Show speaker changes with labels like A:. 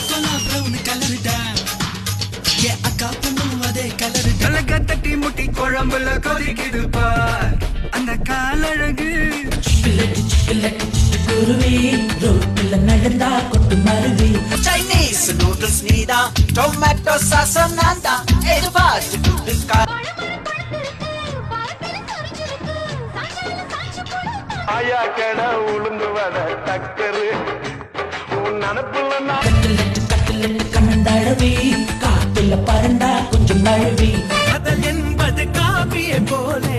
A: கொலா brown கலருடா ஏ அக்கா பொண்ணும் அதே கலரு
B: கலக்க தட்டி முட்டி குழம்புல கொதிக்குது பார் அந்த காலழகு
C: குருவி ரோட்டுல நடந்தா கொட்டு மருவி
A: சைனீஸ் நூடுல்ஸ் நீதா டொமேட்டோ சாஸ் நான்தா இது பாஸ்ட் ஃபுட்
B: ஆயா கட உளுந்து வர டக்கரு உன் நினப்புல நான்
C: கட்டலட்டு கண்ணந்தழவி காத்துல பறந்தா கொஞ்சம் நழுவி
A: காதல் என்பது காவிய போலே